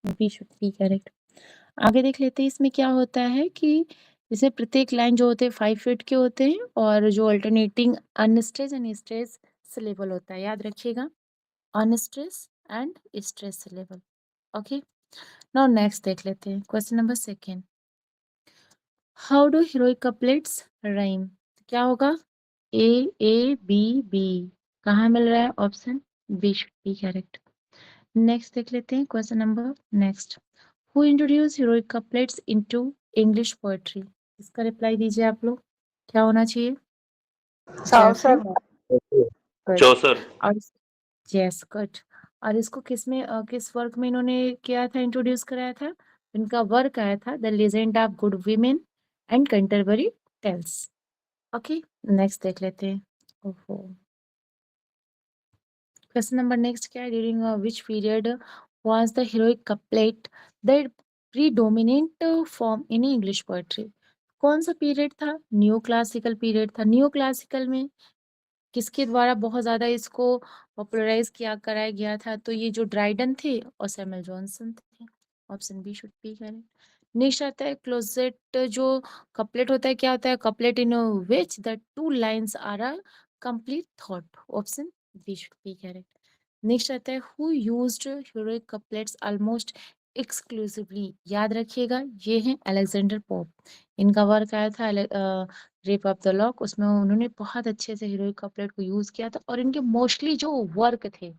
B should be correct. आगे देख लेते हैं इसमें क्या होता है कि इसमें प्रत्येक लाइन जो होते हैं 5 फीट के होते हैं और जो alternating unstress and stress syllable होता है, याद रखिएगा, unstress and stress syllable. Okay, now next देख लेते हैं question number second. How do heroic couplets rhyme? क्या होगा? A, A, B, B कहाँ मिल रहा है? Option B should be correct. Next देख लेते हैं question number next. Who introduce heroic couplets into English poetry? इसका रिप्लाई दीजिए आप लोग, क्या होना चाहिए? चौसर। गुड। चौसर। और यस गुड। और इसको किस में किस वर्क में इन्होंने किया था, इंट्रोड्यूस कराया था? इनका वर्क आया था the Legend of Good Women and Canterbury Tales. Okay, next देख लेते हैं। ओहो, क्वेश्चन नंबर नेक्स्ट क्या है? During which period was the heroic couplet the predominant form in English poetry? कौन सा पीरियड था? न्यू क्लासिकल पीरियड था। न्यू क्लासिकल में किसके द्वारा बहुत ज्यादा इसको पॉपुलराइज किया कराया गया था? तो ये जो ड्राइडन थे और सैमुअल जॉनसन थे। Option B should be correct. Next आता है क्लोजेट। जो कपलेट होता है क्या होता है? Couplet in which the two lines are a complete thought. Option B should be correct. Next आता है who used heroic couplets almost exclusively? याद रखिएगा, ये है अलेक्जेंडर पोप। इनका वर्क आया था रेप ऑफ द लॉक, उसमें उन्होंने बहुत अच्छे से हीरोइक कपलेट को यूज किया था और इनके मोस्टली जो वर्क थे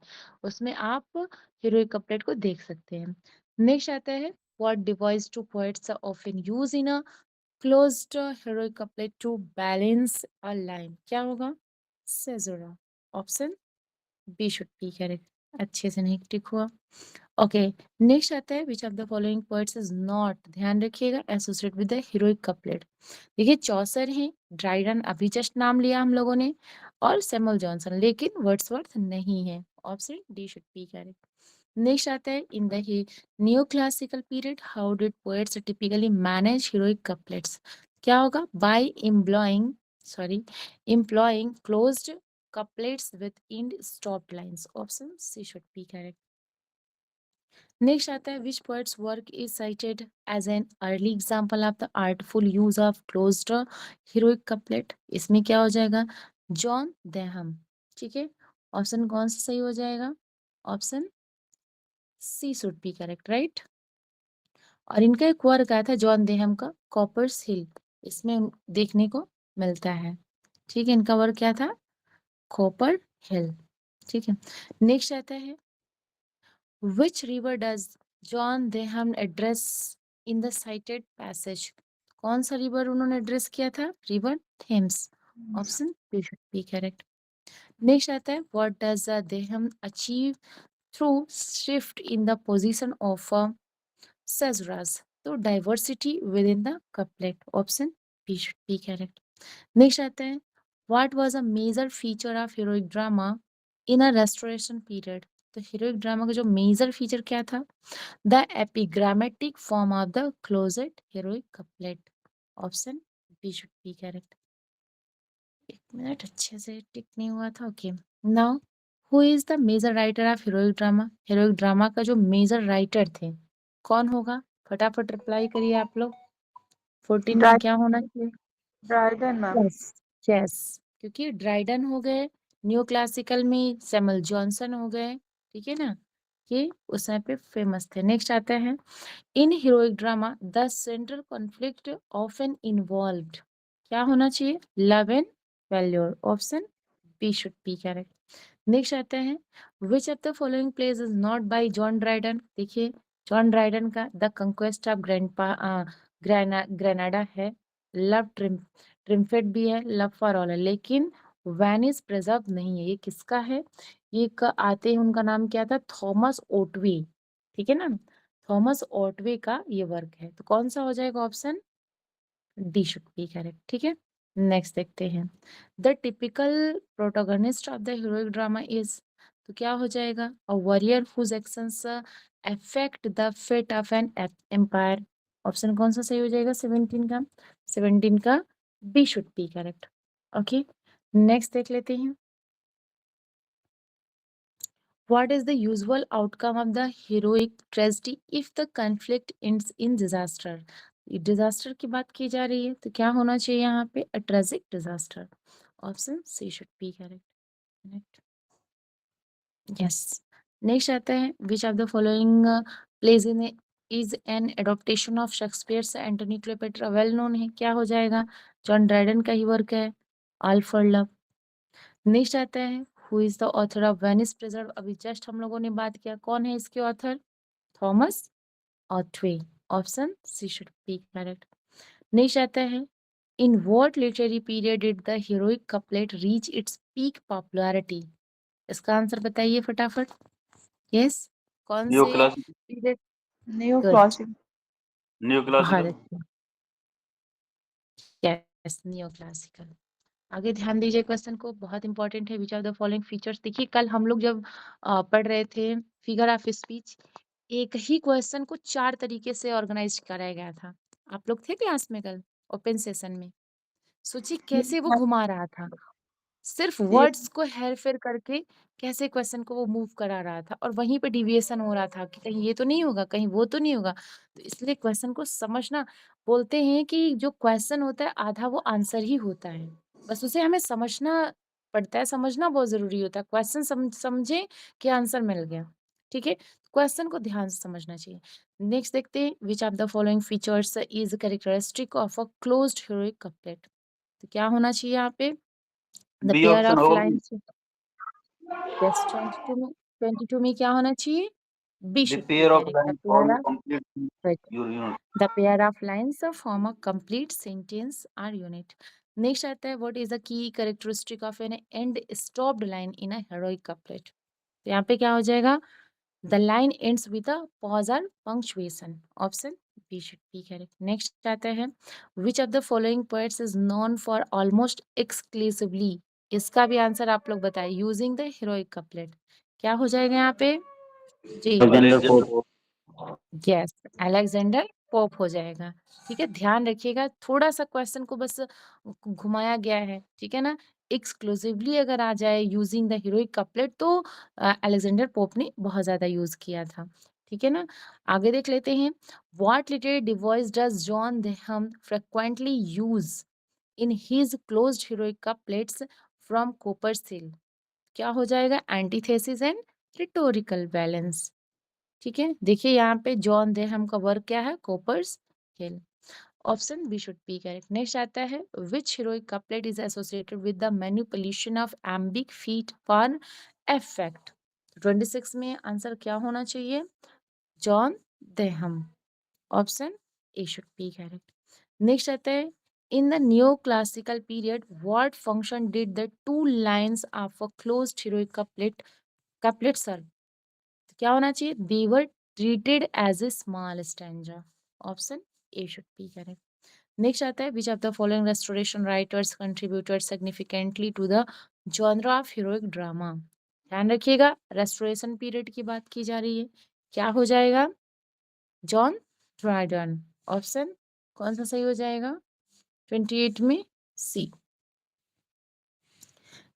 उसमें आप हीरोइक कपलेट को देख सकते हैं। नेक्स्ट आता है what device to poets often use in a closed heroic couplet to balance a line? क्या होगा? Caesura. Option B should be correct. अच्छे से नहीं टिक हुआ। ओके, नेक्स्ट आता है which of the following poets is not, ध्यान रखिएगा, associate with the heroic couplet? देखिए चौसर है, ड्राइडन अभी जस्ट नाम लिया हम लोगों ने, और सैमुअल जॉनसन, लेकिन वर्ड्सवर्थ नहीं है। Option D should be correct. Next आता है in the new classical period how did poets typically manage heroic couplets? क्या होगा? By employing closed couplets with end stop lines. Option C should be correct. Next आता है which poet's work is cited as an early example of the artful use of closed heroic couplet? इसमें क्या हो जाएगा? John देहम। ठीक है, option कौन सा सही हो जाएगा? Option C should be correct, right. और इनका एक वर्क आया था जॉन देहम का, कॉपर्स हिल, इसमें देखने को मिलता है। ठीक है, इनका वर्क क्या था? कॉपर हिल। ठीक है, नेक्स्ट आता है Which river does John Denham address in the cited passage? कौन सा रिवर उन्होंने एड्रेस किया था? River Thames. Option B should be correct. Next आता है what does Denham achieve through shift in the position of caesuras? तो diversity within the couplet. Option B should be correct. Next आता है what was a major feature of heroic drama in a restoration period? तो heroic drama का जो major feature क्या था? The epigrammatic form of the closed heroic couplet. Option B should be correct. एक minute, अच्छे से टिक नहीं हुआ था। Okay, now who is the major writer of heroic drama? Heroic drama का जो मेजर राइटर थे कौन होगा? फटाफट रिप्लाई करिए आप लोग। 14 में क्या होना चाहिए? Dryden ma'am. यस यस, क्योंकि ड्राइडन हो गए, न्यू क्लासिकल में सैमुअल जॉनसन हो गए। ठीक है ना, ये उस समय पे फेमस थे। नेक्स्ट आता है in heroic drama the central conflict often involved? क्या होना चाहिए? Love and failure. Option B should be correct. Next आता है which of the following plays is not by John Dryden? देखिए जॉन ड्राइडन का द कंक्वेस्ट ऑफ ग्रेनाडा है, love triumphant भी है, लव फॉर ऑल है, लेकिन वेनिस प्रिजर्व नहीं है। ये किसका है? ये आते हैं, उनका नाम क्या था? थॉमस ओटवे। ठीक है ना, थॉमस ओटवे का ये वर्क है। तो कौन सा हो जाएगा? Option D should be correct. ठीक है, नेक्स्ट देखते हैं the typical protagonist of the heroic drama is? तो क्या हो जाएगा? A warrior whose actions affect the fate of an empire. Option कौन सा सही हो जाएगा? 17 का, 17 का B should be correct. Okay, next देख लेते हैं What is the usual outcome of the heroic tragedy if the conflict ends in disaster? Disaster की बात की जा रही है तो क्या होना चाहिए यहाँ पे? A tragic disaster. Option C should be correct. Yes. Next आता है which of the following plays in is an adaptation of Shakespeare's Antony Cleopatra. Well known है. क्या हो जाएगा? जॉन ड्राइडन का ही वर्क है. All for love. नेक्स्ट आता है who is the author of Venice Preserved. अभी जस्ट हम लोगों ने बात किया. कौन है इसके author? Thomas Otway. Option C should be correct. Next आता है in what literary period did the heroic couplet reach its peak popularity. इसका आंसर बताइए फटाफट. यस. कौन न्यू से classic period? New good. classic. New बहुत क्लासिकल अच्छा. Yes neo classical. आगे ध्यान दीजिए क्वेश्चन को. बहुत इंपॉर्टेंट है. Which are the following features. देखिए कल हम लोग जब पढ़ रहे थे फिगर ऑफ स्पीच, एक ही क्वेश्चन को 4 तरीके से ऑर्गेनाइज कराया गया था. आप लोग थे क्लास में कल ओपन सेशन में? सोचिए कैसे वो घुमा रहा था. सिर्फ ये वर्ड्स को हेर-फेर करके कैसे क्वेश्चन को वो मूव करा रहा था और वहीं पे डेविएशन हो रहा था कि कहीं ये तो नहीं होगा, कहीं वो तो नहीं होगा. तो इसलिए क्वेश्चन को समझना, बोलते हैं कि जो क्वेश्चन होता है आधा वो आंसर ही होता है. बस उसे हमें समझना पड़ता है, समझना बहुत ज़रूरी होता है. क्वेश्चन समझे कि आंसर मिल गया. ठीक है? क्वेश्चन को ध्यान से समझना चाहिए. नेक्स्ट देखते हैं which of the following features is characteristic of a closed heroic couplet. तो क्या होना चाहिए यहाँ पे? The B pair option of होगा लाइन्स. यस 22 में क्या होना चाहिए? B the should be pair of correct. The line pair form of complete right. Your unit The pair of lines form a complete sentence or unit. Next आता है what is the key characteristic of an end stopped line in a heroic couplet. तो यहाँ पे क्या हो जाएगा? The line ends with a pause or punctuation. Option B should be correct. Next आता है which of the following poets is known for almost exclusively. इसका भी आंसर आप लोग बताइए. Using the heroic couplet. क्या हो जाएगा यहाँ पे? जी. अलेक्जेंडर यस अलेक्जेंडर पोप हो जाएगा. ठीक है. ध्यान रखिएगा थोड़ा सा क्वेश्चन को बस घुमाया गया है. ठीक है ना. एक्सक्लूसिवली अगर आ जाए यूजिंग द हीरोइक कपलेट तो अलेक्जेंडर पोप ने बहुत ज्यादा यूज किया था. ठीक है ना. आगे देख लेते हैं what literary device does John Denham frequently use in his closed heroic couplets from Cooper's Hill. क्या हो जाएगा? Antithesis and rhetorical balance. ठीक है. देखिए यहाँ पे जॉन देहम का वर्क क्या है? Cooper's Hill. Option B should be correct. Next आता है which heroic couplet is associated with the manipulation of iambic feet for effect. 26 में आंसर क्या होना चाहिए? John Denham. Option A should be correct. Next आता है in the new classical period what function did the two lines of a closed heroic couplet serve. तो क्या होना चाहिए? They were treated as a small stanza. Option A should be correct. Next आता है which of the following restoration writers contributed significantly to the genre of heroic drama. ध्यान रखिएगा restoration period की बात की जा रही है. क्या हो जाएगा? John Dryden. ऑप्शन कौन सा सही हो जाएगा? 28 में सी.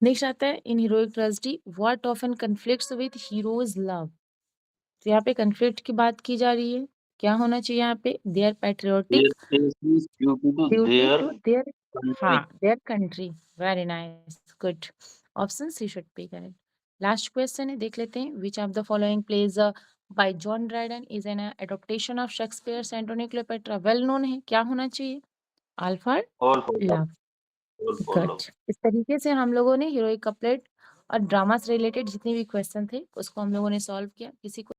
नेक्स्ट आता है in heroic tragedy what often conflicts with hero's love. तो यहाँ पे कन्फ्लिक्ट की बात की जा रही है. क्या होना चाहिए यहाँ पे? Their patriotic duty to duty their to their. Country हाँ their country. Very nice good. Option C should be correct. Last question है देख लेते हैं which of the following plays by John Dryden is an adaptation of Shakespeare's Antony Cleopatra. Well known है. क्या होना चाहिए? All for all for love love. All for good. Love इस तरीके से हम लोगों ने हीरोइक कपलेट और ड्रामा से रिलेटेड जितने भी क्वेश्चन थे उसको हम लोगों ने सॉल्व किया. किसी को